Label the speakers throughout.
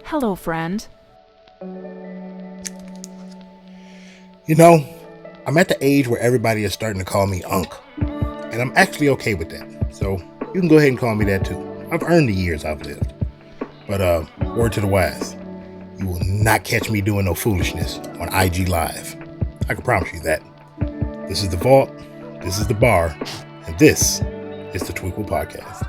Speaker 1: Hello, friend.
Speaker 2: You know, I'm at the age where everybody is starting to call me Unc, and I'm actually okay with that. So you can go ahead and call me that too. I've earned the years I've lived. But word to the wise, you will not catch me doing no foolishness on IG Live. I can promise you that. This is the vault, this is the bar, and this is the Twee'quel podcast.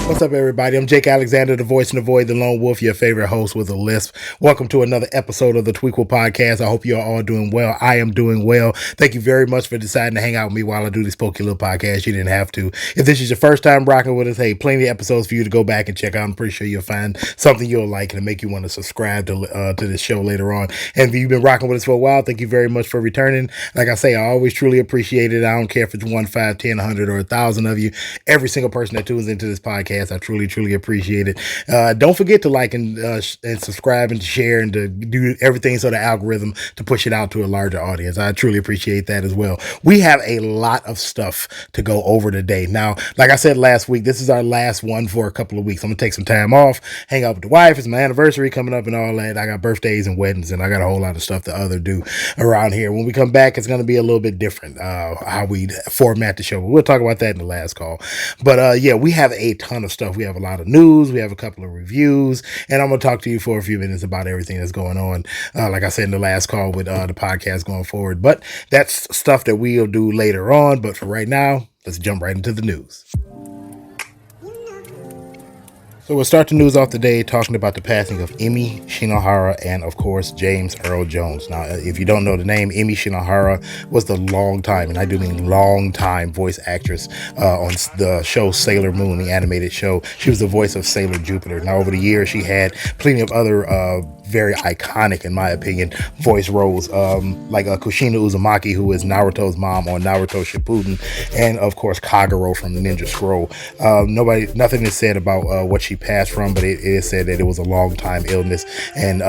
Speaker 2: What's up, everybody? I'm Jake Alexander, the voice in the void, the lone wolf, your favorite host with a lisp. Welcome to another episode of the Twee'quel podcast. I hope you're all doing well. I am doing well. Thank you very much for deciding to hang out with me while I do this pokey little podcast. You didn't have to. If this is your first time rocking with us, hey, plenty of episodes for you to go back and check out. I'm pretty sure you'll find something you'll like and make you want to subscribe to this show later on. And if you've been rocking with us for a while, thank you very much for returning. Like I say, I always truly appreciate it. I don't care if it's 1, 5, 10, 100, or 1,000 of you. Every single person that tunes into this podcast, I truly appreciate it. Don't forget to like and subscribe and share and to do everything so the algorithm to push it out to a larger audience. I truly appreciate that as well. We have a lot of stuff to go over today. Now, like I said last week, this is our last one for a couple of weeks. I'm gonna take some time off, hang out with the wife. It's my anniversary coming up and all that. I got birthdays and weddings and I got a whole lot of stuff to do around here. When we come back, it's gonna be a little bit different how we format the show. We'll talk about that in the last call. But yeah, we have a ton of stuff. We have a lot of news. We have a couple of reviews, and I'm going to talk to you for a few minutes about everything that's going on. Like I said in the last call with the podcast going forward, but that's stuff that we'll do later on. But for right now, let's jump right into the news. So we'll start the news off today talking about the passing of Emi Shinohara and, of course, James Earl Jones. Now, if you don't know the name, Emi Shinohara was the long-time, and I do mean long-time, voice actress on the show Sailor Moon, the animated show. She was the voice of Sailor Jupiter. Now, over the years, she had plenty of other very iconic, in my opinion, voice roles, like Kushina Uzumaki, who is Naruto's mom on Naruto Shippuden, and, of course, Kagero from the Ninja Scroll. Nothing is said about what she passed from, but it is said that it was a long time illness, and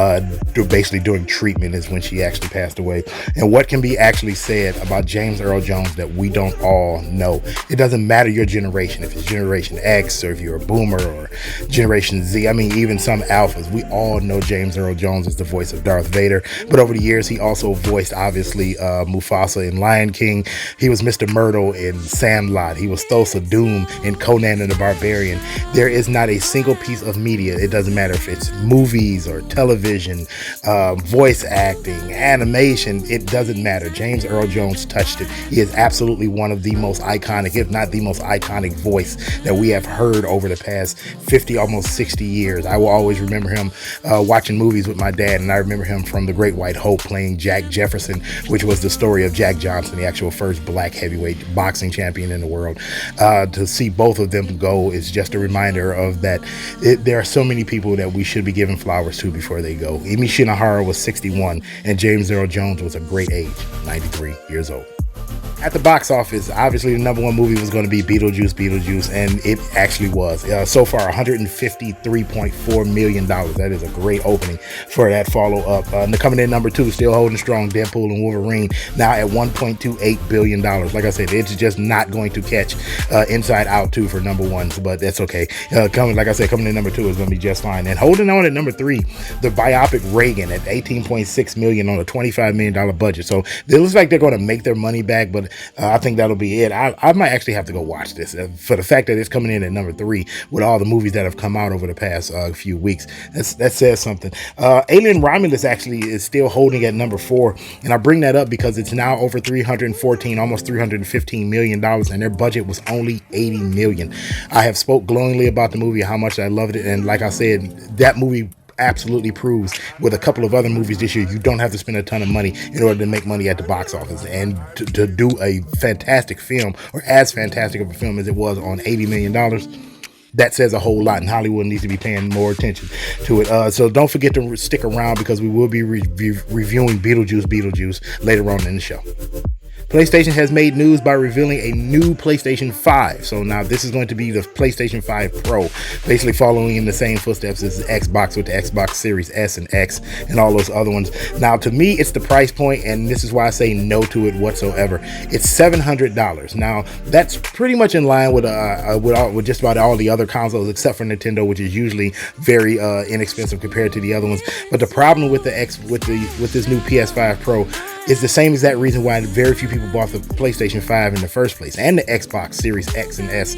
Speaker 2: basically during treatment is when she actually passed away. And what can be actually said about James Earl Jones that we don't all know? It doesn't matter your generation, if it's Generation X or if you're a boomer or Generation Z. I mean, even some alphas, we all know James Earl Jones is the voice of Darth Vader, but over the years he also voiced obviously Mufasa in Lion King. He was Mr. Myrtle in Sandlot. He was Thulsa Doom in Conan and the Barbarian. There is not a single piece of media, it doesn't matter if it's movies or television, voice acting, animation, it doesn't matter. James Earl Jones touched it. He is absolutely one of the most iconic, if not the most iconic voice that we have heard over the past 50, almost 60 years. I will always remember him watching movies with my dad, and I remember him from The Great White Hope playing Jack Jefferson, which was the story of Jack Johnson, the actual first black heavyweight boxing champion in the world. To see both of them go is just a reminder of that. There are so many people that we should be giving flowers to before they go. Emi Shinohara was 61, and James Earl Jones was a great age, 93 years old. At the box office, obviously the number one movie was going to be Beetlejuice, and it actually was. So far, $153.4 million. That is a great opening for that follow-up. Coming in number 2, still holding strong, Deadpool and Wolverine, now at $1.28 billion. Like I said, it's just not going to catch Inside Out 2 for number 1, but that's okay. Coming in number 2 is going to be just fine. And holding on at number 3, the biopic Reagan at $18.6 million on a $25 million budget. So it looks like they're going to make their money back, but I think that'll be it. I might actually have to go watch this for the fact that it's coming in at number 3 with all the movies that have come out over the past few weeks. That says something. Alien Romulus actually is still holding at number 4, and I bring that up because it's now over almost $315 million, and their budget was only $80 million. I have spoke glowingly about the movie, how much I loved it, and like I said, that movie absolutely proves with a couple of other movies this year, you don't have to spend a ton of money in order to make money at the box office. And to do a fantastic film, or as fantastic of a film as it was on $80 million, that says a whole lot, and Hollywood needs to be paying more attention to it. So don't forget to stick around because we will be reviewing Beetlejuice later on in the show. PlayStation has made news by revealing a new PlayStation 5. So now this is going to be the PlayStation 5 Pro, basically following in the same footsteps as the Xbox with the Xbox Series S and X and all those other ones. Now, to me, it's the price point, and this is why I say no to it whatsoever. It's $700. Now, that's pretty much in line with just about all the other consoles except for Nintendo, which is usually very inexpensive compared to the other ones. But the problem with with this new PS5 Pro is the same exact reason why very few people bought the PlayStation 5 in the first place, and the Xbox Series X and S.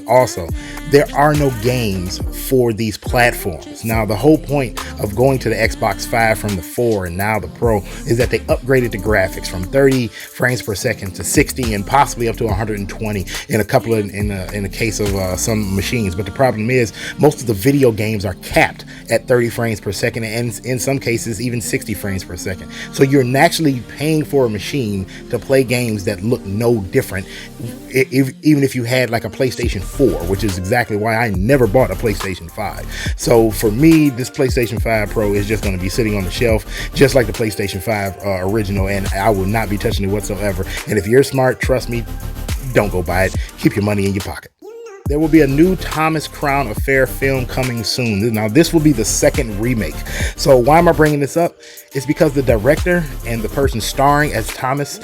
Speaker 2: Also, there are no games for these platforms. Now, the whole point of going to the Xbox 5 from the 4 and now the Pro is that they upgraded the graphics from 30 frames per second to 60 and possibly up to 120 in the case of some machines. But the problem is most of the video games are capped at 30 frames per second, and in some cases even 60 frames per second. So you're naturally paying for a machine to play games that look no different, even if you had like a PlayStation 4, which is exactly why I never bought a PlayStation 5. So for me, this PlayStation 5 Pro is just going to be sitting on the shelf, just like the PlayStation 5 original, and I will not be touching it whatsoever. And if you're smart, trust me, don't go buy it. Keep your money in your pocket. There will be a new Thomas Crown Affair film coming soon. Now, this will be the second remake. So why am I bringing this up? It's because the director and the person starring as Thomas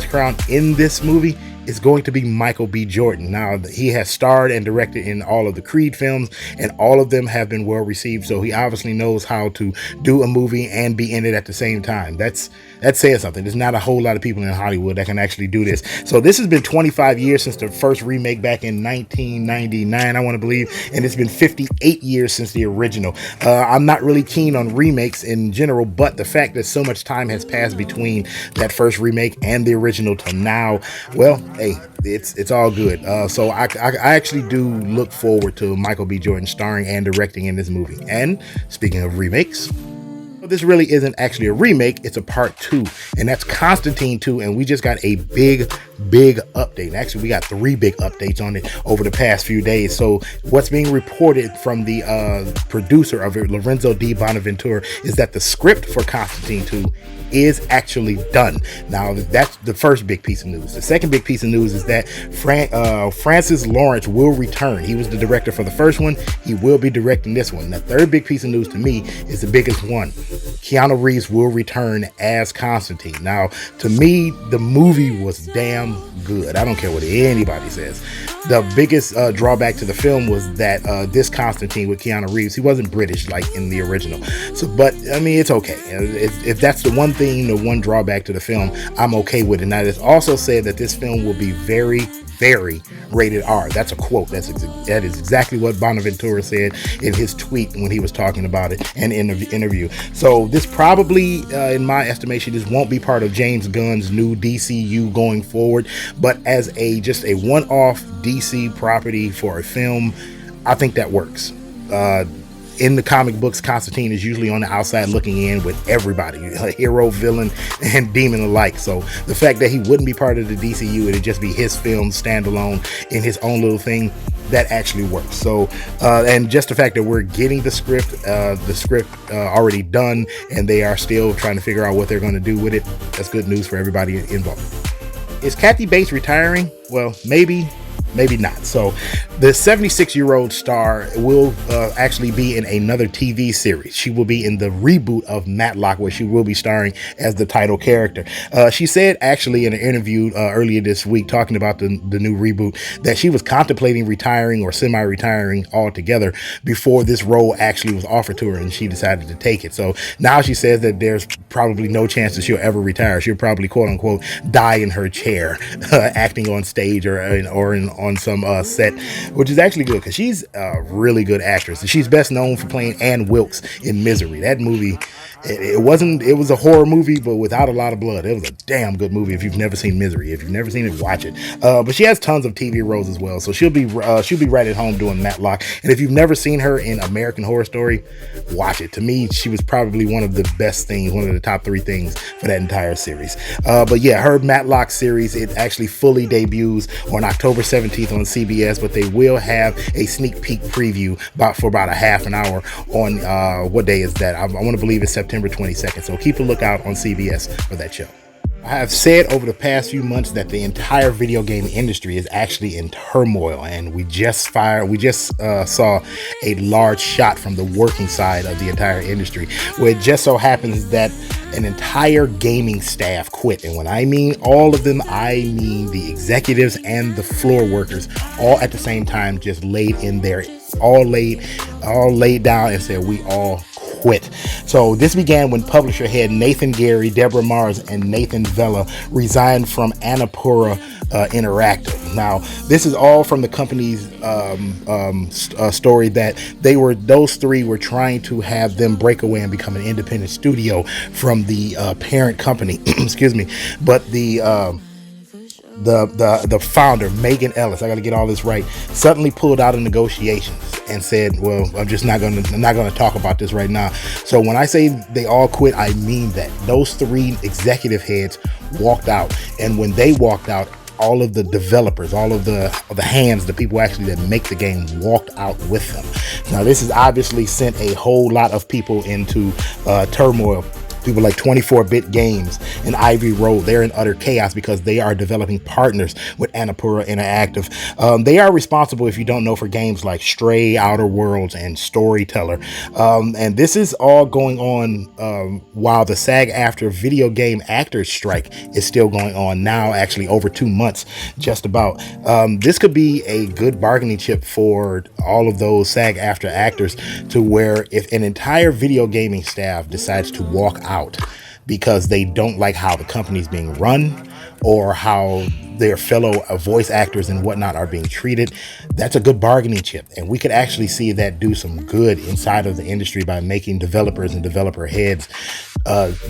Speaker 2: Crown in this movie is going to be Michael B. Jordan. Now, he has starred and directed in all of the Creed films, and all of them have been well received. So he obviously knows how to do a movie and be in it at the same time. That says something. There's not a whole lot of people in Hollywood that can actually do this. So this has been 25 years since the first remake back in 1999, I want to believe, and it's been 58 years since the original. I'm not really keen on remakes in general, but the fact that so much time has passed between that first remake and the original to now, well, hey, it's all good. So I actually do look forward to Michael B. Jordan starring and directing in this movie. And speaking of remakes, this really isn't actually a remake, it's a part 2, and that's Constantine 2, and we just got a big update. Actually, we got 3 big updates on it over the past few days. So what's being reported from the producer of it, Lorenzo D. Bonaventura, is that the script for Constantine 2 is actually done. Now, that's the first big piece of news. The second big piece of news is that Francis Lawrence will return. He was the director for the first one. He will be directing this one. The third big piece of news to me is the biggest one. Keanu Reeves will return as Constantine. Now, to me, the movie was damn good. I don't care what anybody says. The biggest drawback to the film was that this Constantine with Keanu Reeves, he wasn't British like in the original. So, but I mean, it's okay. If that's the one thing, the one drawback to the film, I'm okay with it. Now, it's also said that this film will be very rated R. That's a quote. That is exactly what Bonaventura said in his tweet when he was talking about it and in the interview. So this probably, in my estimation, this won't be part of James Gunn's new DCU going forward, but as just a one-off DC property for a film, I think that works. In the comic books, Constantine is usually on the outside looking in with everybody, a hero, villain, and demon alike. So the fact that he wouldn't be part of the DCU, it'd just be his film standalone in his own little thing, that actually works. So, and just the fact that we're getting the script already done, and they are still trying to figure out what they're going to do with it, that's good news for everybody involved. Is Kathy Bates retiring? Well, maybe not. So the 76-year-old star will actually be in another TV series. She will be in the reboot of Matlock, where she will be starring as the title character. She said actually in an interview earlier this week talking about the new reboot that she was contemplating retiring or semi-retiring altogether before this role actually was offered to her, and she decided to take it. So now she says that there's probably no chance that she'll ever retire. She'll probably quote unquote die in her chair acting on stage or on some set, which is actually good because she's a really good actress. She's best known for playing Ann Wilkes in Misery. That movie, it was a horror movie, but without a lot of blood. It was a damn good movie. If you've never seen Misery, if you've never seen it, watch it. But she has tons of TV roles as well, so she'll be right at home doing Matlock. And if you've never seen her in American Horror Story, watch it. To me, she was probably one of the best things, one of the top 3 things for that entire series. But yeah, her Matlock series, it actually fully debuts on October 17th on CBS, but they will have a sneak peek preview for about a half an hour on what day is that? I want to believe it's September 22nd. So keep a lookout on CBS for that show. I have said over the past few months that the entire video game industry is actually in turmoil, and we just saw a large shot from the working side of the entire industry, where it just so happens that an entire gaming staff quit. And when I mean all of them, I mean the executives and the floor workers all at the same time just laid down and said, we all quit. So this began when publisher head Nathan Gary, Deborah Mars, and Nathan Vella resigned from Annapurna Interactive. Now, this is all from the company's story that those three were trying to have them break away and become an independent studio from the parent company. Excuse me, but the founder, Megan Ellis, I got to get all this right, suddenly pulled out of negotiations and said, well, I'm not going to talk about this right now. So when I say they all quit, I mean that. Those three executive heads walked out. And when they walked out, all of the developers, all of the hands, the people actually that make the game walked out with them. Now, this has obviously sent a whole lot of people into turmoil. People like 24-Bit Games and Ivy Road, they're in utter chaos because they are developing partners with Annapurna Interactive. They are responsible, if you don't know, for games like Stray, Outer Worlds, and Storyteller. And this is all going on while the SAG-AFTRA video game actors strike is still going on now, actually over 2 months, just about. This could be a good bargaining chip for all of those SAG-AFTRA actors, to where if an entire video gaming staff decides to walk out because they don't like how the company's being run or how their fellow voice actors and whatnot are being treated, that's a good bargaining chip. And we could actually see that do some good inside of the industry by making developers and developer heads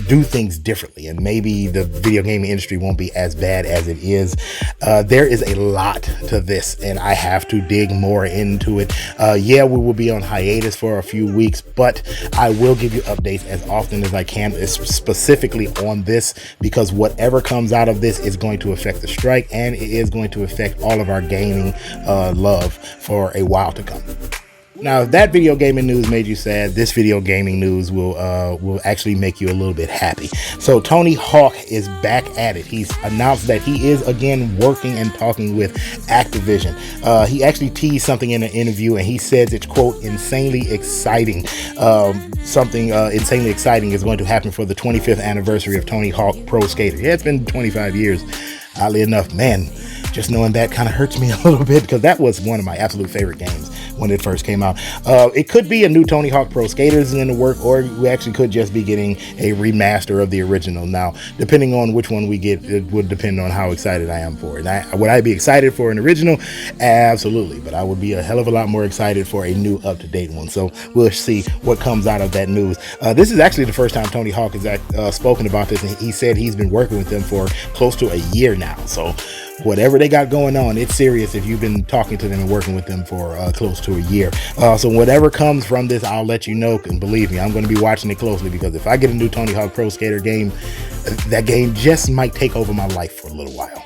Speaker 2: do things differently. And maybe the video gaming industry won't be as bad as it is. There is a lot to this, and I have to dig more into it. Yeah, we will be on hiatus for a few weeks, but I will give you updates as often as I can, specifically on this, because whatever comes out of this is going to affect the strike, and it is going to affect all of our gaming love for a while to come. Now, if that video gaming news made you sad, this video gaming news will actually make you a little bit happy. So Tony Hawk is back at it. He's announced that he is again working and talking with Activision. He actually teased something in an interview, and he says it's, quote, insanely exciting. Something insanely exciting is going to happen for the 25th anniversary of Tony Hawk Pro Skater. Yeah, it's been 25 years. Oddly enough, man, just knowing that kind of hurts me a little bit, because that was one of my absolute favorite games when it first came out. It could be a new Tony Hawk Pro Skaters in the work, or we actually could just be getting a remaster of the original. Now, depending on which one we get, it would depend on how excited I am for it. Would I be excited for an original? Absolutely, but I would be a hell of a lot more excited for a new up-to-date one. So we'll see what comes out of that news. This is actually the first time Tony Hawk has spoken about this, and he said he's been working with them for close to a year now. So whatever they got going on, it's serious if you've been talking to them and working with them for close to a year. So whatever comes from this, I'll let you know. And believe me, I'm going to be watching it closely, because if I get a new Tony Hawk Pro Skater game, that game just might take over my life for a little while.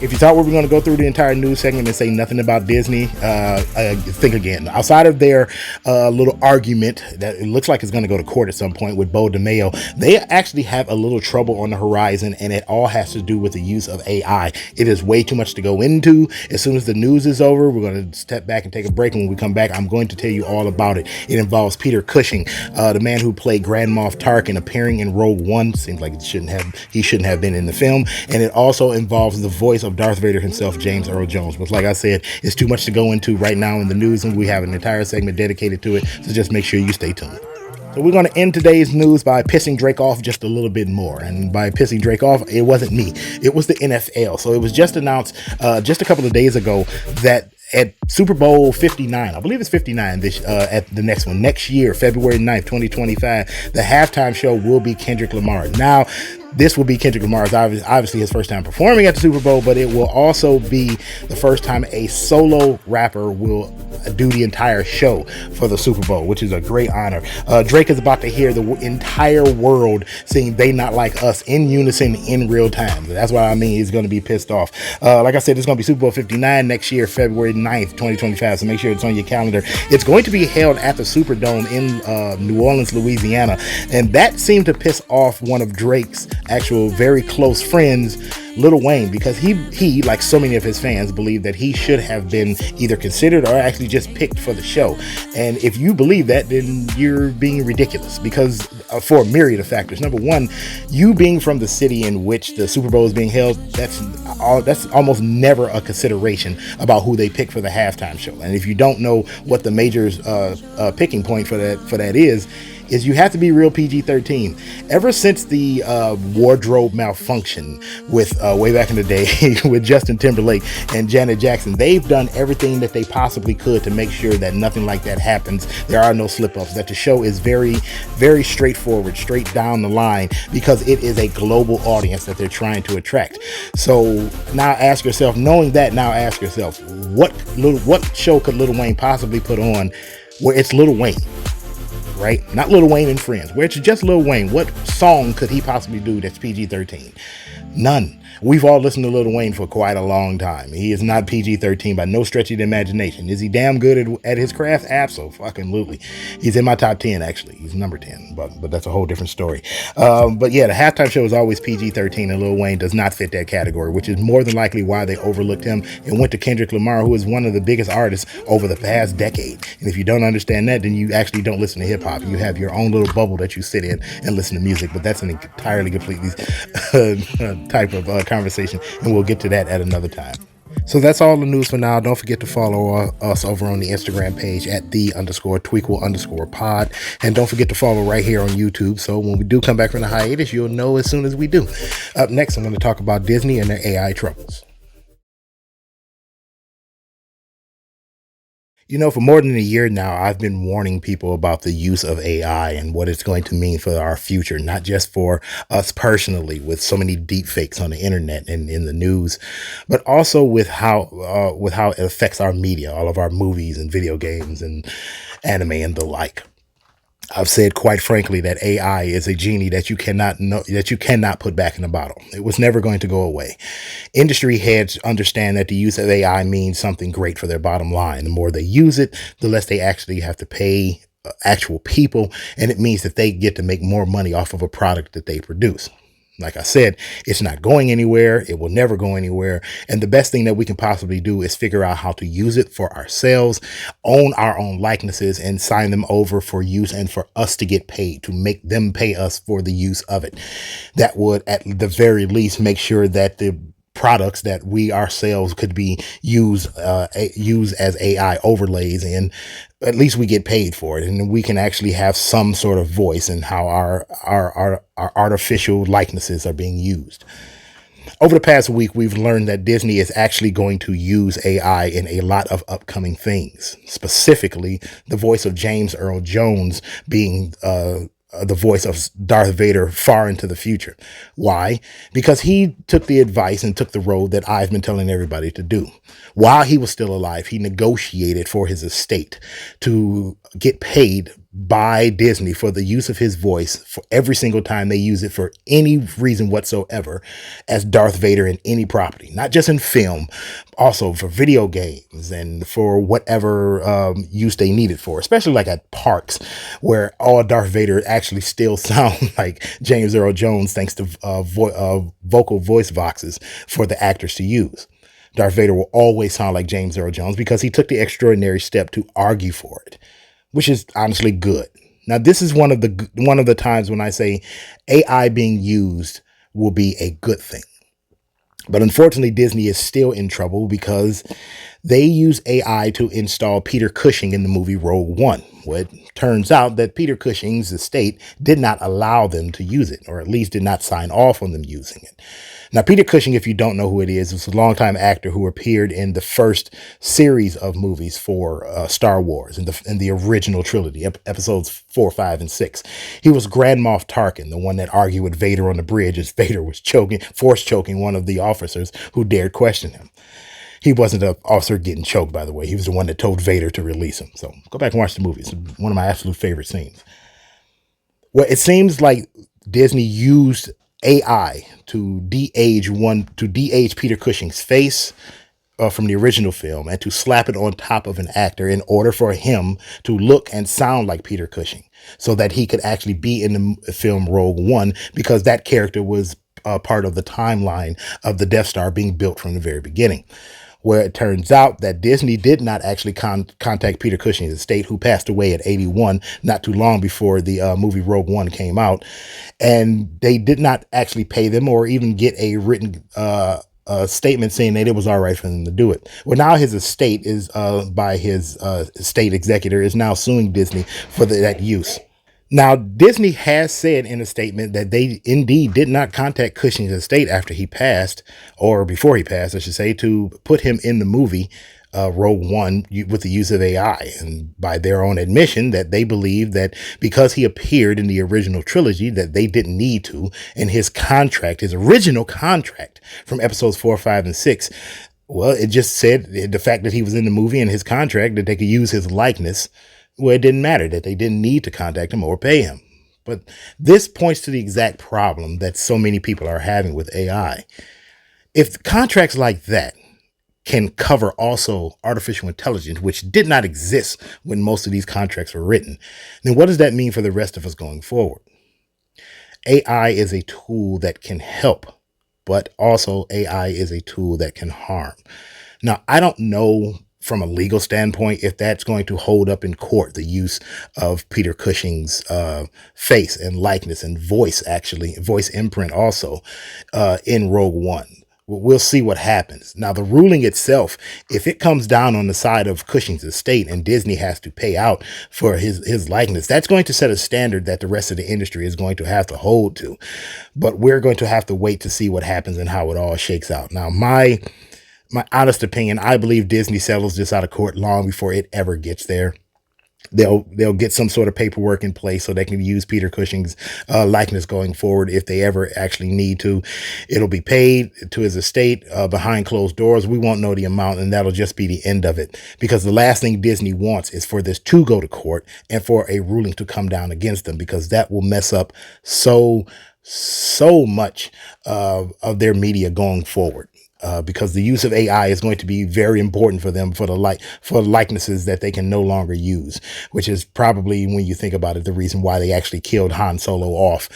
Speaker 2: If you thought we were going to go through the entire news segment and say nothing about Disney, think again. Outside of their little argument that it looks like it's going to go to court at some point with Bo DeMayo, they actually have a little trouble on the horizon, and it all has to do with the use of AI. It is way too much to go into. As soon as the news is over, we're going to step back and take a break. And when we come back, I'm going to tell you all about it. It involves Peter Cushing, the man who played Grand Moff Tarkin, appearing in Rogue One. Seems like he shouldn't have been in the film. And it also involves the voice of Darth Vader himself, James Earl Jones. But like I said, it's too much to go into right now in the news, and we have an entire segment dedicated to it. So just make sure you stay tuned. So we're going to end today's news by pissing Drake off just a little bit more. And by pissing Drake off, it wasn't me. It was the NFL. So it was just announced just a couple of days ago that at Super Bowl 59, I believe it's 59 at the next one, next year, February 9th, 2025, the halftime show will be Kendrick Lamar. Now, this will be Kendrick Lamar's obviously his first time performing at the Super Bowl, but it will also be the first time a solo rapper will do the entire show for the Super Bowl, which is a great honor. Drake is about to hear the entire world sing "They Not Like Us" in unison in real time. That's what I mean. He's going to be pissed off. Like I said, it's going to be Super Bowl 59 next year, February 9th, 2025. So make sure it's on your calendar. It's going to be held at the Superdome in New Orleans, Louisiana. And that seemed to piss off one of Drake's actual very close friends, Lil Wayne, because he like so many of his fans believe that he should have been either considered or actually just picked for the show. And if you believe that, then you're being ridiculous, because for a myriad of factors. Number one, you being from the city in which the Super Bowl is being held, that's almost never a consideration about who they pick for the halftime show. And if you don't know what the major picking point for that is you have to be real PG-13. Ever since the wardrobe malfunction with way back in the day with Justin Timberlake and Janet Jackson, they've done everything that they possibly could to make sure that nothing like that happens. There are no slip-ups, that the show is very, very straightforward, straight down the line, because it is a global audience that they're trying to attract. So now ask yourself, knowing that, what show could Lil Wayne possibly put on where it's Lil Wayne? Right? Not Lil Wayne and Friends, where it's just Lil Wayne. What song could he possibly do that's PG-13? None. We've all listened to Lil Wayne for quite a long time. He is not PG-13 by no stretch of the imagination. Is he damn good at his craft? Absolutely. He's in my top 10, actually. He's number 10, but that's a whole different story. But yeah, the halftime show is always PG-13, and Lil Wayne does not fit that category, which is more than likely why they overlooked him and went to Kendrick Lamar, who is one of the biggest artists over the past decade. And if you don't understand that, then you actually don't listen to hip-hop. You have your own little bubble that you sit in and listen to music, but that's an entirely completely type of conversation, and we'll get to that at another time. So that's all the news for now. Don't forget to follow us over on the Instagram page at @the_Twee'quel_pod. And don't forget to follow right here on YouTube. So when we do come back from the hiatus, you'll know as soon as we do. Up next, I'm going to talk about Disney and their AI troubles. You know, for more than a year now, I've been warning people about the use of AI and what it's going to mean for our future, not just for us personally, with so many deep fakes on the internet and in the news, but also with how it affects our media, all of our movies and video games and anime and the like. I've said quite frankly that AI is a genie that you cannot put back in the bottle. It was never going to go away. Industry heads understand that the use of AI means something great for their bottom line. The more they use it, the less they actually have to pay actual people, and it means that they get to make more money off of a product that they produce. Like I said, it's not going anywhere. It will never go anywhere. And the best thing that we can possibly do is figure out how to use it for ourselves, own our own likenesses, and sign them over for use and for us to get paid, to make them pay us for the use of it. That would, at the very least, make sure that the products that we ourselves could be used as AI overlays, and at least we get paid for it, and we can actually have some sort of voice in how our artificial likenesses are being used. Over the past week, we've learned that Disney is actually going to use AI in a lot of upcoming things, specifically the voice of James Earl Jones being the voice of Darth Vader far into the future. Why? Because he took the advice and took the road that I've been telling everybody to do. While he was still alive, he negotiated for his estate to get paid by Disney for the use of his voice for every single time they use it for any reason whatsoever as Darth Vader in any property, not just in film, also for video games and for whatever use they need it for, especially like at parks where all Darth Vader actually still sound like James Earl Jones thanks to vocal voice boxes for the actors to use. Darth Vader will always sound like James Earl Jones because he took the extraordinary step to argue for it, which is honestly good. Now, this is one of the times when I say AI being used will be a good thing. But unfortunately, Disney is still in trouble because they use AI to install Peter Cushing in the movie Rogue One. Well, it turns out that Peter Cushing's estate did not allow them to use it, or at least did not sign off on them using it. Now, Peter Cushing, if you don't know who it is a longtime actor who appeared in the first series of movies for Star Wars in the original trilogy, episodes 4, 5, and 6. He was Grand Moff Tarkin, the one that argued with Vader on the bridge as Vader was force choking one of the officers who dared question him. He wasn't an officer getting choked, by the way. He was the one that told Vader to release him. So go back and watch the movie. It's one of my absolute favorite scenes. Well, it seems like Disney used AI to de-age Peter Cushing's face, from the original film and to slap it on top of an actor in order for him to look and sound like Peter Cushing so that he could actually be in the film Rogue One, because that character was part of the timeline of the Death Star being built from the very beginning, where it turns out that Disney did not actually contact Peter Cushing's estate, who passed away at 81, not too long before the movie Rogue One came out. And they did not actually pay them or even get a written statement saying that it was all right for them to do it. Well, now his estate is, by his estate executor, is now suing Disney for that use. Now, Disney has said in a statement that they indeed did not contact Cushing's estate after he passed, or before he passed, I should say, to put him in the movie Rogue One with the use of AI. And by their own admission, that they believe that because he appeared in the original trilogy, that they didn't need to. And his contract, his original contract from episodes 4, 5, and 6, well, it just said the fact that he was in the movie and his contract that they could use his likeness. Well, it didn't matter, that they didn't need to contact him or pay him. But this points to the exact problem that so many people are having with AI. If contracts like that can cover also artificial intelligence, which did not exist when most of these contracts were written, then what does that mean for the rest of us going forward? AI is a tool that can help, but also AI is a tool that can harm. Now, I don't know from a legal standpoint if that's going to hold up in court, the use of Peter Cushing's face and likeness and voice imprint also in Rogue One. We'll see what happens. Now, the ruling itself, if it comes down on the side of Cushing's estate and Disney has to pay out for his likeness, that's going to set a standard that the rest of the industry is going to have to hold to. But we're going to have to wait to see what happens and how it all shakes out. Now, my honest opinion, I believe Disney settles this out of court long before it ever gets there. They'll get some sort of paperwork in place so they can use Peter Cushing's likeness going forward if they ever actually need to. It'll be paid to his estate behind closed doors. We won't know the amount, and that'll just be the end of it, because the last thing Disney wants is for this to go to court and for a ruling to come down against them, because that will mess up so much of their media going forward. Because the use of AI is going to be very important for them for likenesses that they can no longer use, which is probably, when you think about it, the reason why they actually killed Han Solo off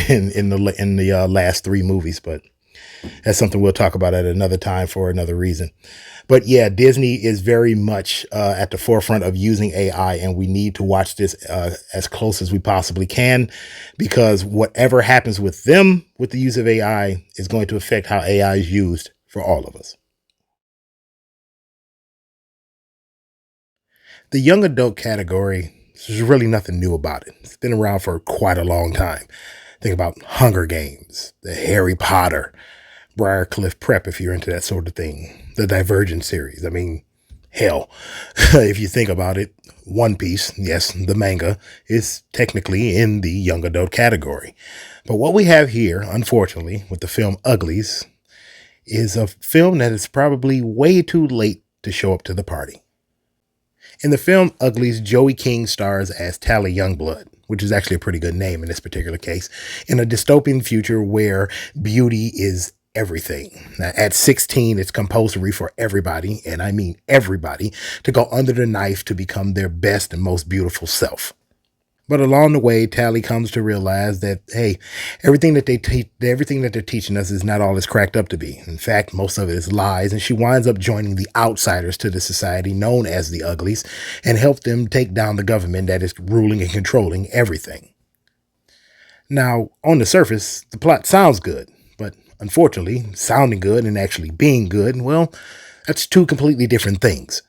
Speaker 2: in the last 3 movies. But that's something we'll talk about at another time for another reason. But yeah, Disney is very much at the forefront of using AI, and we need to watch this as close as we possibly can, because whatever happens with them with the use of AI is going to affect how AI is used for all of us. The young adult category, there's really nothing new about it. It's been around for quite a long time. Think about Hunger Games, the Harry Potter, Briarcliff Prep, if you're into that sort of thing, the Divergent series. I mean, hell, if you think about it, One Piece, yes, the manga, is technically in the young adult category. But what we have here, unfortunately, with the film Uglies, is a film that is probably way too late to show up to the party. In the film Uglies, Joey King stars as Tally Youngblood, which is actually a pretty good name in this particular case, in a dystopian future where beauty is everything. Now, at 16, it's compulsory for everybody, and I mean everybody, to go under the knife to become their best and most beautiful self. But along the way, Tally comes to realize that, hey, everything that they're teaching us is not all it's cracked up to be. In fact, most of it is lies, and she winds up joining the outsiders to the society known as the Uglies and help them take down the government that is ruling and controlling everything. Now, on the surface, the plot sounds good, but unfortunately, sounding good and actually being good, well, that's 2 completely different things.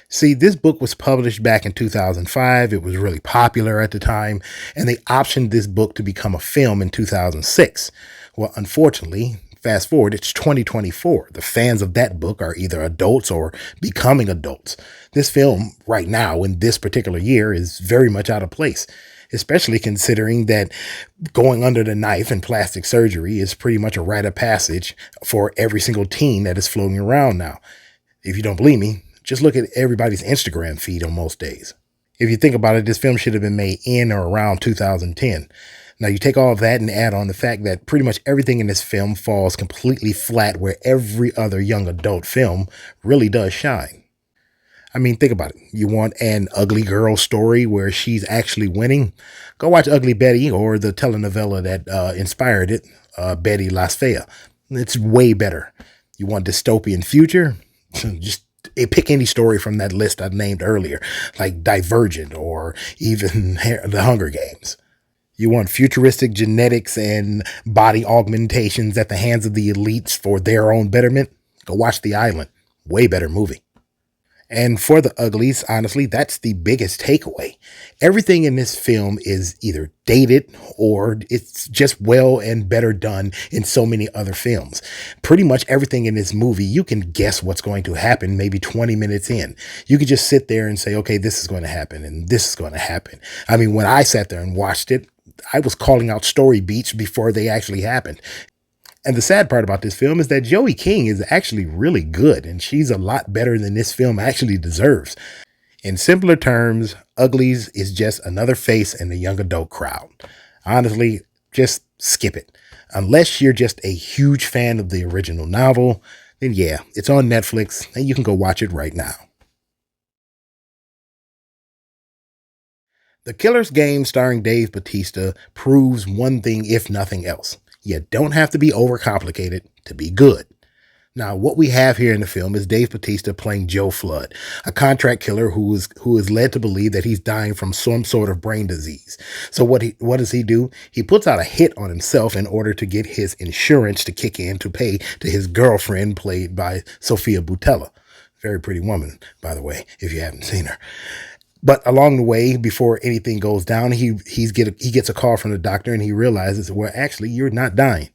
Speaker 2: See, this book was published back in 2005. It was really popular at the time, and they optioned this book to become a film in 2006. Well, unfortunately, fast forward, it's 2024. The fans of that book are either adults or becoming adults. This film, right now, in this particular year, is very much out of place, especially considering that going under the knife and plastic surgery is pretty much a rite of passage for every single teen that is floating around now. If you don't believe me, just look at everybody's Instagram feed on most days. If you think about it, this film should have been made in or around 2010. Now you take all of that and add on the fact that pretty much everything in this film falls completely flat where every other young adult film really does shine. I mean, think about it. You want an ugly girl story where she's actually winning? Go watch Ugly Betty or the telenovela that inspired it, Betty Las Fea. It's way better. You want dystopian future? Just pick any story from that list I named earlier, like Divergent or even The Hunger Games. You want futuristic genetics and body augmentations at the hands of the elites for their own betterment? Go watch The Island. Way better movie. And for the uglies, honestly, that's the biggest takeaway. Everything in this film is either dated or it's just well and better done in so many other films. Pretty much everything in this movie, you can guess what's going to happen maybe 20 minutes in. You could just sit there and say, okay, this is going to happen and this is going to happen. I mean, when I sat there and watched it, I was calling out story beats before they actually happened. And the sad part about this film is that Joey King is actually really good, and she's a lot better than this film actually deserves. In simpler terms, Uglies is just another face in the young adult crowd. Honestly, just skip it. Unless you're just a huge fan of the original novel, then yeah, it's on Netflix, and you can go watch it right now. The Killer's Game starring Dave Bautista proves one thing if nothing else. You don't have to be overcomplicated to be good. Now, what we have here in the film is Dave Bautista playing Joe Flood, a contract killer who is led to believe that he's dying from some sort of brain disease. So what does he do? He puts out a hit on himself in order to get his insurance to kick in to pay to his girlfriend, played by Sophia Boutella. Very pretty woman, by the way, if you haven't seen her. But along the way, before anything goes down, he gets a call from the doctor and he realizes, well, actually, you're not dying.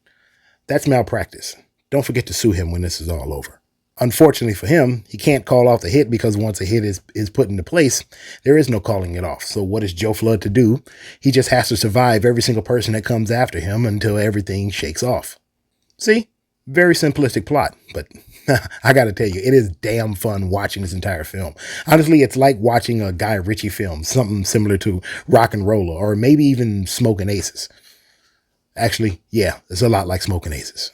Speaker 2: That's malpractice. Don't forget to sue him when this is all over. Unfortunately for him, he can't call off the hit because once a hit is put into place, there is no calling it off. So what is Joe Flood to do? He just has to survive every single person that comes after him until everything shakes off. See? Very simplistic plot, but I got to tell you, it is damn fun watching this entire film. Honestly, it's like watching a Guy Ritchie film, something similar to Rock and Roller, or maybe even Smoking Aces. Actually, yeah, it's a lot like Smoking Aces.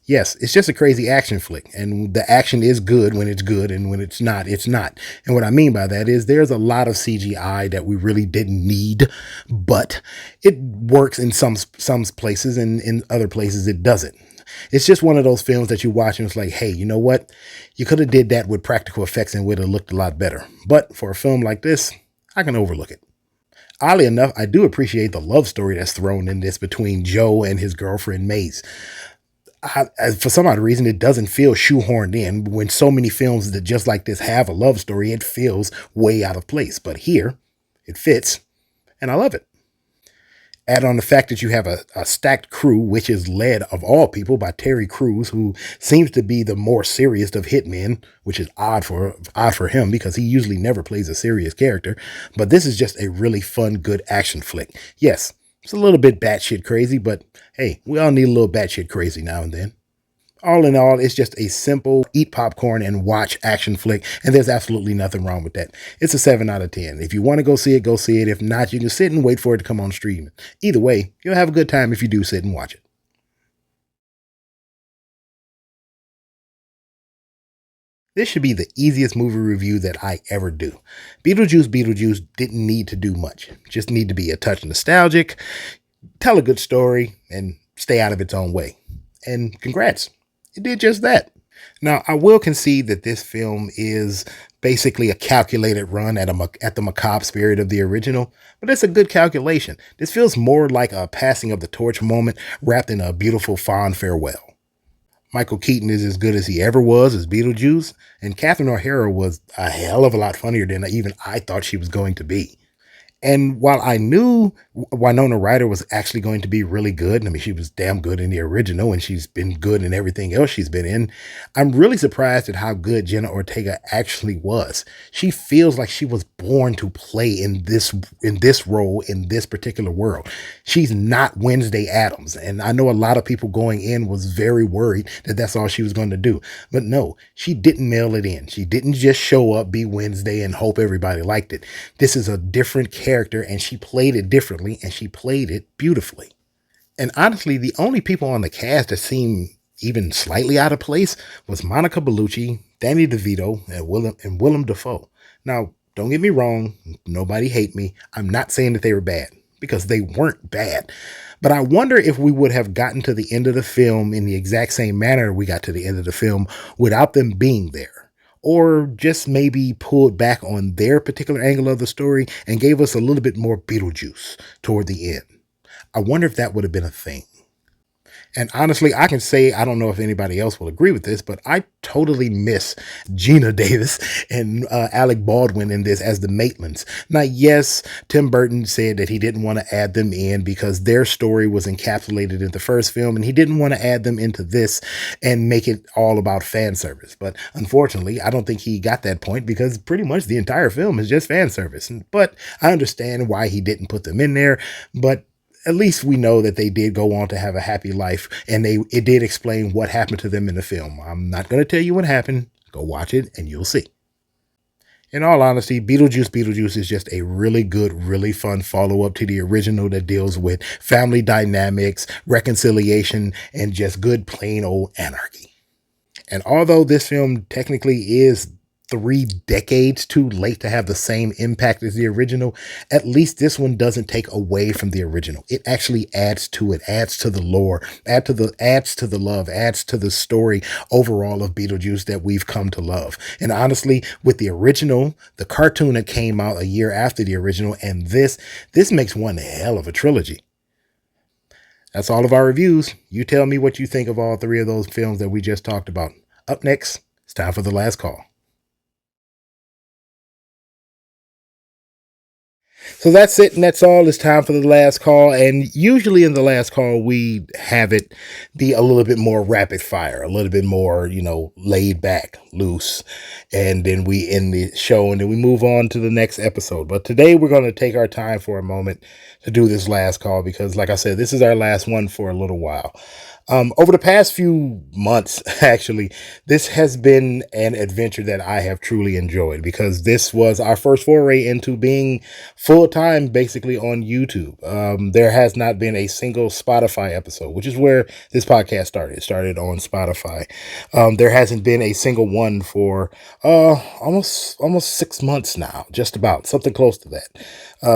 Speaker 2: Yes, it's just a crazy action flick, and the action is good, and when it's not, it's not. And what I mean by that is there's a lot of CGI that we really didn't need, but it works in some places, and in other places it doesn't. It's just one of those films that you watch and it's like, hey, you know what? You could have did that with practical effects and it would have looked a lot better. But for a film like this, I can overlook it. Oddly enough, I do appreciate the love story that's thrown in this between Joe and his girlfriend Maze. For some odd reason, it doesn't feel shoehorned in. When so many films that just like this have a love story, it feels way out of place. But here, it fits, and I love it. Add on the fact that you have a stacked crew, which is led, of all people, by Terry Crews, who seems to be the more serious of hitmen, which is odd for him because he usually never plays a serious character. But this is just a really fun, good action flick. Yes, it's a little bit batshit crazy, but hey, we all need a little batshit crazy now and then. All in all, it's just a simple eat popcorn and watch action flick, and there's absolutely nothing wrong with that. It's a 7 out of 10. If you want to go see it, go see it. If not, you can sit and wait for it to come on streaming. Either way, you'll have a good time if you do sit and watch it. This should be the easiest movie review that I ever do. Beetlejuice didn't need to do much. Just need to be a touch nostalgic, tell a good story, and stay out of its own way. And congrats. It did just that. Now, I will concede that this film is basically a calculated run at the macabre spirit of the original, but it's a good calculation. This feels more like a passing of the torch moment wrapped in a beautiful fond farewell. Michael Keaton is as good as he ever was as Beetlejuice, and Catherine O'Hara was a hell of a lot funnier than even I thought she was going to be. And while I knew Winona Ryder was actually going to be really good, I mean, she was damn good in the original and she's been good in everything else she's been in, I'm really surprised at how good Jenna Ortega actually was. She feels like she was born to play in this role, in this particular world. She's not Wednesday Addams. And I know a lot of people going in was very worried that that's all she was going to do. But no, she didn't mail it in. She didn't just show up, be Wednesday, and hope everybody liked it. This is a different character character, and she played it differently, and she played it beautifully. And honestly, the only people on the cast that seemed even slightly out of place was Monica Bellucci, Danny DeVito, and Willem Dafoe. Now, don't get me wrong, nobody hate me. I'm not saying that they were bad, because they weren't bad. But I wonder if we would have gotten to the end of the film in the exact same manner we got to the end of the film without them being there. Or just maybe pulled back on their particular angle of the story and gave us a little bit more Beetlejuice toward the end. I wonder if that would have been a thing. And honestly, I can say, I don't know if anybody else will agree with this, but I totally miss Gina Davis and Alec Baldwin in this as the Maitlands. Now, yes, Tim Burton said that he didn't want to add them in because their story was encapsulated in the first film, and he didn't want to add them into this and make it all about fan service. But unfortunately, I don't think he got that point because pretty much the entire film is just fan service. But I understand why he didn't put them in there, but at least we know that they did go on to have a happy life, and it did explain what happened to them in the film. I'm not going to tell you what happened. Go watch it and you'll see. In all honesty, Beetlejuice is just a really good, really fun follow-up to the original that deals with family dynamics, reconciliation, and just good plain old anarchy. And although this film technically is 3 decades too late to have the same impact as the original, at least this one doesn't take away from the original. It actually adds to it, adds to the lore, adds to the love, adds to the story overall of Beetlejuice that we've come to love. And honestly, with the original, the cartoon that came out a year after the original, and this makes one hell of a trilogy. That's all of our reviews. You tell me what you think of all 3 of those films that we just talked about. Up next, it's time for the last call. So that's it, and that's all. It's time for the last call. And usually in the last call, we have it be a little bit more rapid fire, a little bit more, laid back, loose. And then we end the show and then we move on to the next episode. But today we're going to take our time for a moment to do this last call because, like I said, this is our last one for a little while. Over the past few months, actually, this has been an adventure that I have truly enjoyed because this was our first foray into being full-time basically on YouTube. There has not been a single Spotify episode, which is where this podcast started. It started on Spotify. There hasn't been a single one for almost 6 months now, just about, something close to that.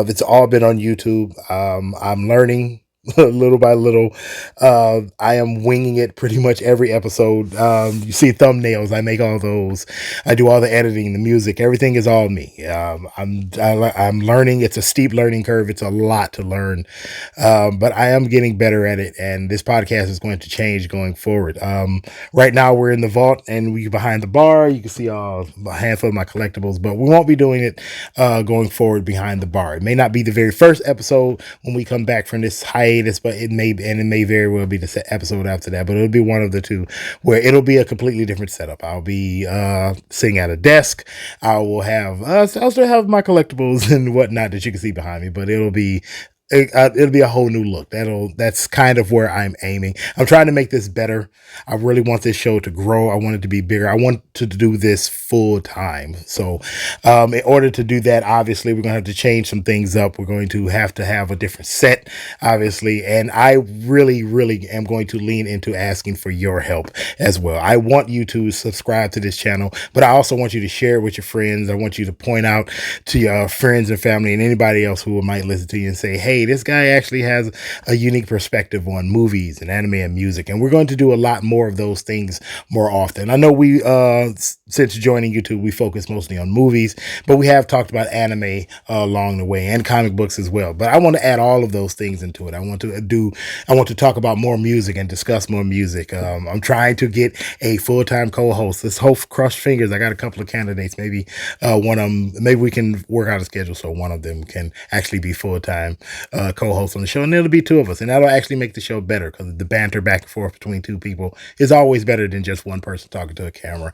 Speaker 2: It's all been on YouTube. I'm learning little by little. I am winging it pretty much every episode. You see thumbnails, I make all those. I do all the editing, the music, everything is all me. I'm learning. It's a steep learning curve. It's a lot to learn. But I am getting better at it, and this podcast is going to change going forward. Right now we're in the vault and we behind the bar. You can see a handful of my collectibles, but we won't be doing it going forward behind the bar. It may not be the very first episode when we come back from this hiatus, but it may very well be the episode after that, but it'll be one of the two where it'll be a completely different setup. I'll be sitting at a desk. I'll still have my collectibles and whatnot that you can see behind me, but it'll be a whole new look. That's kind of where I'm aiming. I'm trying to make this better. I really want this show to grow. I want it to be bigger. I want to do this full time. So, in order to do that, obviously we're going to have to change some things up. We're going to have a different set, obviously. And I really, really am going to lean into asking for your help as well. I want you to subscribe to this channel, but I also want you to share it with your friends. I want you to point out to your friends and family and anybody else who might listen to you and say, hey, this guy actually has a unique perspective on movies and anime and music. And we're going to do a lot more of those things more often. I know we, since joining YouTube, we focus mostly on movies, but we have talked about anime along the way and comic books as well. But I want to add all of those things into it. I want to talk about more music and discuss more music. I'm trying to get a full-time co-host. Let's hope, cross fingers. I got a couple of candidates. Maybe maybe we can work out a schedule so one of them can actually be full-time co-host on the show, and it'll be 2 of us, and that'll actually make the show better because the banter back and forth between 2 people is always better than just one person talking to a camera.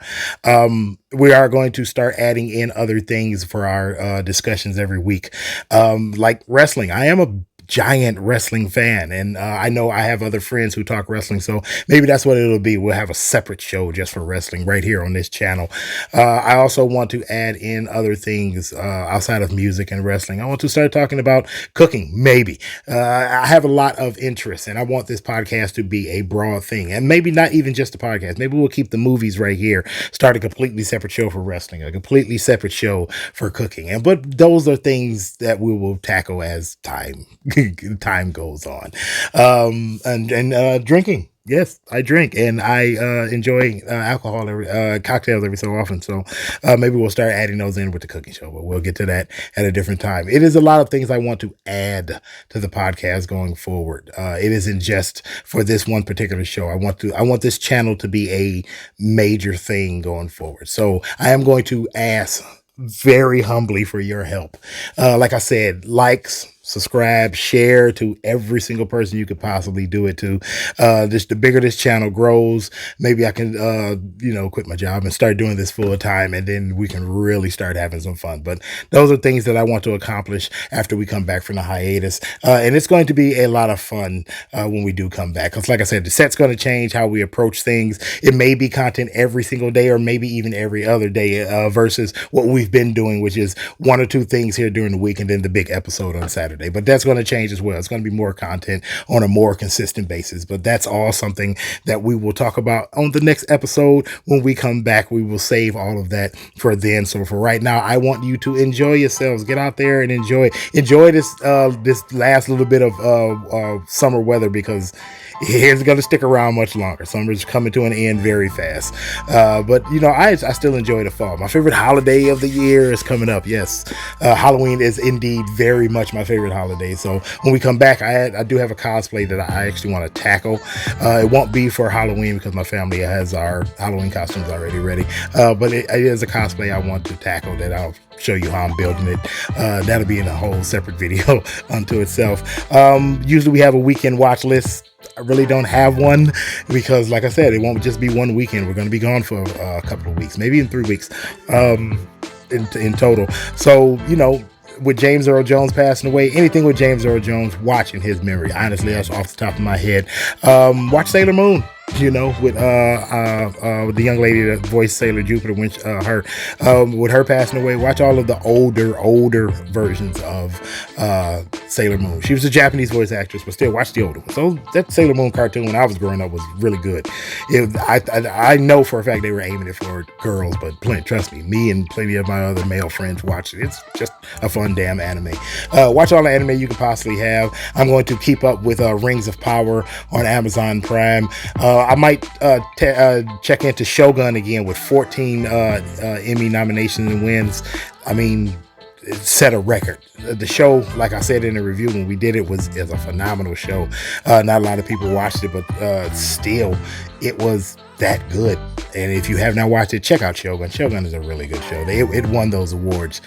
Speaker 2: We are going to start adding in other things for our discussions every week, like wrestling. I am a giant wrestling fan, and I know I have other friends who talk wrestling, so maybe that's what it'll be. We'll have a separate show just for wrestling right here on this channel. I also want to add in other things outside of music and wrestling. I want to start talking about cooking, maybe. I have a lot of interest, and I want this podcast to be a broad thing, and maybe not even just a podcast. Maybe we'll keep the movies right here, start a completely separate show for wrestling, a completely separate show for cooking, but those are things that we will tackle as time goes on. And drinking. Yes, I drink, and I enjoy alcohol, cocktails every so often. So maybe we'll start adding those in with the cooking show, but we'll get to that at a different time. It is a lot of things I want to add to the podcast going forward. It isn't just for this one particular show. I want this channel to be a major thing going forward. So I am going to ask very humbly for your help. Like I said, likes, subscribe, share to every single person you could possibly do it to. Just the bigger this channel grows, maybe I can, quit my job and start doing this full time, and then we can really start having some fun. But those are things that I want to accomplish after we come back from the hiatus. And it's going to be a lot of fun when we do come back. Because like I said, the set's going to change how we approach things. It may be content every single day, or maybe even every other day, versus what we've been doing, which is 1 or 2 things here during the week and then the big episode on Saturday. But that's going to change as well. It's going to be more content on a more consistent basis. But that's all something that we will talk about on the next episode. When we come back, we will save all of that for then. So for right now, I want you to enjoy yourselves. Get out there and enjoy this last little bit of summer weather, because it's going to stick around much longer. Summer's coming to an end very fast. But I still enjoy the fall. My favorite holiday of the year is coming up. Yes, Halloween is indeed very much my favorite holiday. So when we come back, I do have a cosplay that I actually want to tackle. It won't be for Halloween because my family has our Halloween costumes already ready. But it is a cosplay I want to tackle that I'll show you how I'm building it. That'll be in a whole separate video unto itself. Usually we have a weekend watch list. I really don't have one because, like I said, it won't just be one weekend. We're going to be gone for a couple of weeks, maybe even 3 weeks in total. So, with James Earl Jones passing away, anything with James Earl Jones, watching his memory. Honestly, that's off the top of my head. Watch Sailor Moon. With the young lady that voiced Sailor Jupiter, with her passing away, watch all of the older versions of Sailor Moon. She was a Japanese voice actress, but still watch the older ones. So that Sailor Moon cartoon when I was growing up was really good. I know for a fact they were aiming it for girls, but trust me and plenty of my other male friends watched it. It's just a fun damn anime. Watch all the anime you can possibly have. I'm going to keep up with Rings of Power on Amazon Prime. I might check into Shogun again with 14 Emmy nominations and wins. I mean, it set a record. The show, like I said in the review when we did it, is a phenomenal show. Not a lot of people watched it, but still, it was that good. And if you have not watched it, check out Shogun. Shogun is a really good show. It won those awards.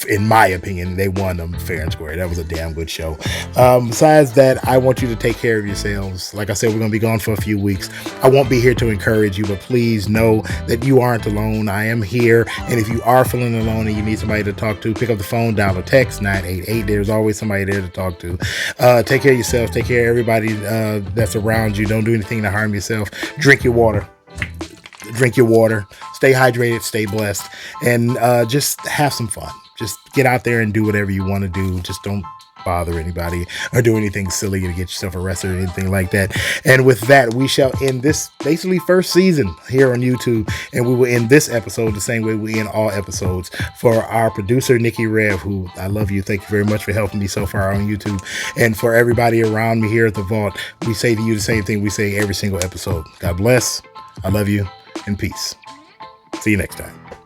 Speaker 2: In my opinion, they won them fair and square. That was a damn good show. Besides that, I want you to take care of yourselves. Like I said, we're going to be gone for a few weeks. I won't be here to encourage you, but please know that you aren't alone. I am here. And if you are feeling alone and you need somebody to talk to, pick up the phone, dial or text 988. There's always somebody there to talk to. Take care of yourselves. Take care of everybody that's around you. Don't do anything to harm yourself. Drink your water. Stay hydrated, stay blessed, and just have some fun. Just get out there and do whatever you want to do. Just don't bother anybody or do anything silly to get yourself arrested or anything like that. And with that, we shall end this basically first season here on YouTube, and we will end this episode the same way we end all episodes. For our producer, Nikki Rev, who I love you. Thank you very much for helping me so far on YouTube. And for everybody around me here at the Vault, we say to you the same thing we say every single episode. God bless. I love you. And peace. See you next time.